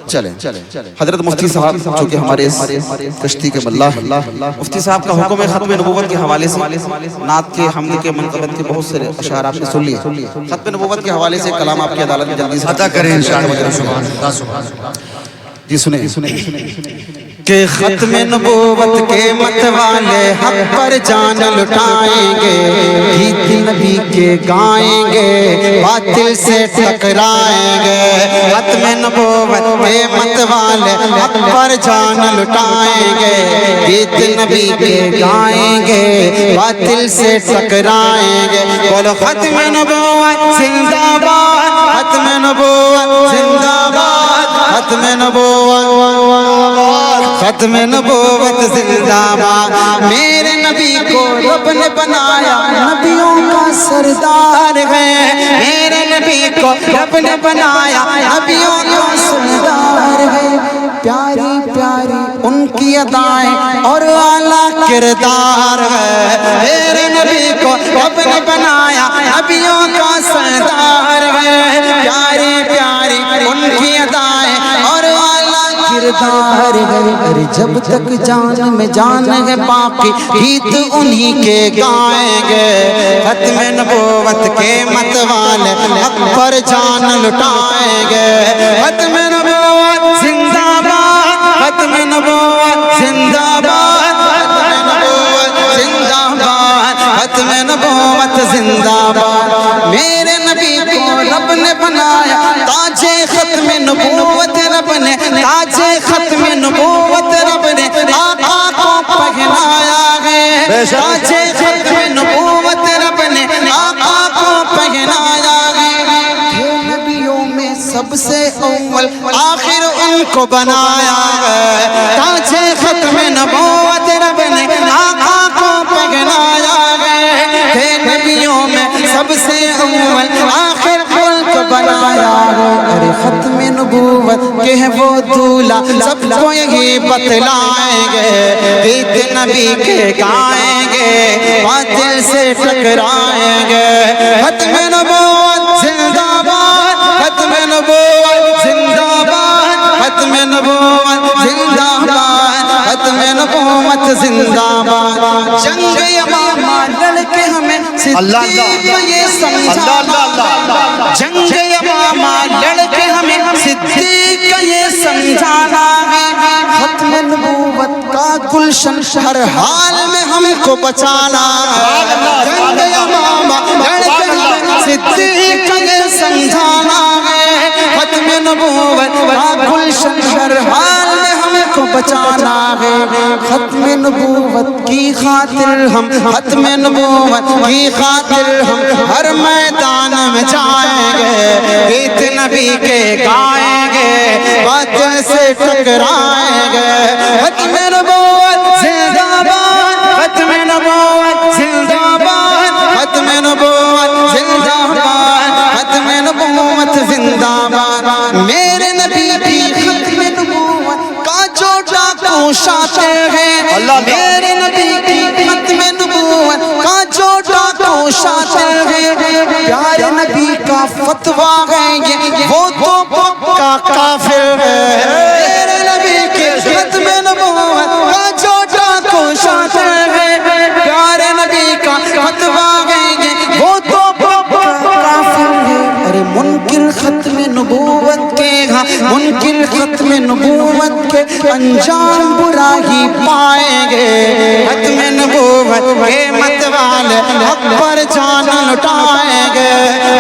چلیں حضرت مفتی صاحب جو کہ ہمارے اس کشتی کے ملا ہیں، مفتی صاحب کا حکم ہے ختم نبوت کے حوالے سے نعت کے حمد کے منقبت کے بہت سے اشعار آپ نے سن لیے، ختم نبوت کے حوالے سے کلام آپ کی عدالت میں جلدی سے عطا کریں انشاءاللہ۔ جی سنیں کہ ختم نبوت کے مت والے حق پر جان لٹائیں گے، گیت نبی کے گائیں گے، باطل سے ٹکرائیں گے۔ ختم نبوت کے مت والے حق پر جان لٹائیں گے، گیت نبی کے گائیں گے، باطل سے ٹکرائیں گے۔ بولو ختم نبوت زندہ باد، ختم نبوت زندہ باد، ختم نبوت، ختم نبوت زندہ باد۔ میرے نبی کو رب نے بنایا نبیوں کا سردار ہے، میرے نبی کو رب نے بنایا نبیوں کا سردار ہے۔ پیاری پیاری ان کی ادائیں اور اعلیٰ کردار ہے، میرے نبی کو رب نے بنایا نبیوں کا سردار ہے۔ پیاری پیاری ان کی ادائیں اور کردار ہے، جب تک جان میں جان ہے باقی گیت انہی کے گائیں گے۔ ختم نبوت کے مت والے حق پر جان لٹائیں گے۔ ختم نبوت زندہ باد، ختم نبوت زندہ باد، ختم نبوت زندہ باد، ختم نبوت زندہ باد۔ میرے نبی کو رب نے بنایا تاج ختم نبوت، رب نے تاج ختم نبوت رب نے آقا کو پہنایا ہے، تاج ختم نبوت رب نے آقا کو پہنایا ہے۔ نبیوں میں سب سے اول آخر ان کو بنایا ہے، تاج ختم نبوت رب نے آقا کو پہنایا ہے۔ نبیوں میں سب سے اول آخر ان کو بنایا ہے۔ ارے ختم نبوت کے ہیں وہ دولہ سب کو یہی بتلائیں گے، گیت نبی کے گائیں گے، باطل سے ٹکرائیں گے۔ ختم نبوت زندہ باد، ختم نبوت زندہ باد، ختم نبوت زندہ باد، ختم نبوت زندہ باد۔ جنگ یمامہ لڑ کے ہمیں صدیق یہ سمجھانا، جنگ یمامہ لڑ کے ہمیں صدیق یہ سمجھانا ہے۔ ختم نبوت کا گلشن ہر حال میں ہم کو بچانا ہے، جنگ یمامہ لڑ کے ہمیں صدیق یہ سمجھانا ہے۔ ختم نبوت کا گلشن ہر حال میں ہم کو بچانا ہے۔ ختم نبوت کی خاطر ہم، ختم نبوت کی خاطر ہم ہر میدان میں جائیں گے، گیت نبی کے گائیں گے، باطل سے ٹکرائیں گے۔ ختم نبوت زندہ باد، ختم نبوت زندہ باد، ختم نبوت زندہ باد، ختم نبوت زندہ باد۔ میرے نبی بھی ختم نبوت کا جو ڈاکو شاطر ہے، میرے نبی کی ختم نبوت کا جو ڈاکو شاطر ہے۔ پیارے نبی کا فتویٰ ہے یہ وہ تو پکا کافر ہے، میرے نبی کی ختم نبوت کا جو ڈاکو شاطر ہے۔ پیارے نبی کا فتویٰ ہے یہ وہ تو پکا کافر ہے۔ ارے منکر ختم نبوت کے ہاں، منکر ختم نبوت کے انجام برا ہی پائیں گے۔ ختم نبوت کے مت والے حق پر جان لٹائیں گے۔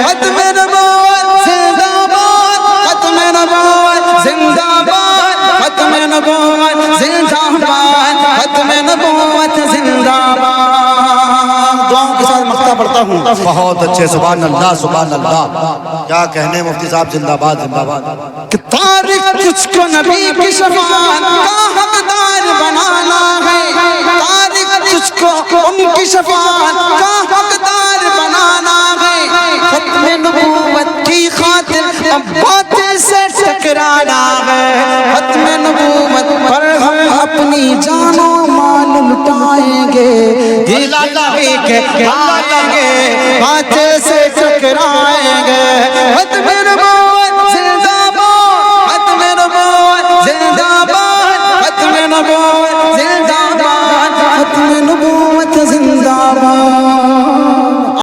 ختم نبوت زندہ باد، ختم نبوت زندہ باد، ختم نبوت زندہ باد، ختم نبوت زندہ باد۔ دعاؤں کے ساتھ مقطع پڑھتا ہوں۔ بہت اچھے، سبحان اللہ سبحان اللہ، کیا کہنے مفتی صاحب، زندہ باد زندہ باد۔ کہ تاریخ تجھ کو نبی کی شفاعت کا حقدار بنانا ہے، تاریخ تجھ کو ان کی شفاعت کا حقدار بنانا ہے۔ ختم نبوت کی خاطر اب باطل سے ٹکرانا ہے، ختم نبوت پر ہم اپنی جان و مال لٹائیں گے، گیت نبی کے گائیں گے، باطل سے ٹکرائیں گے۔ ختم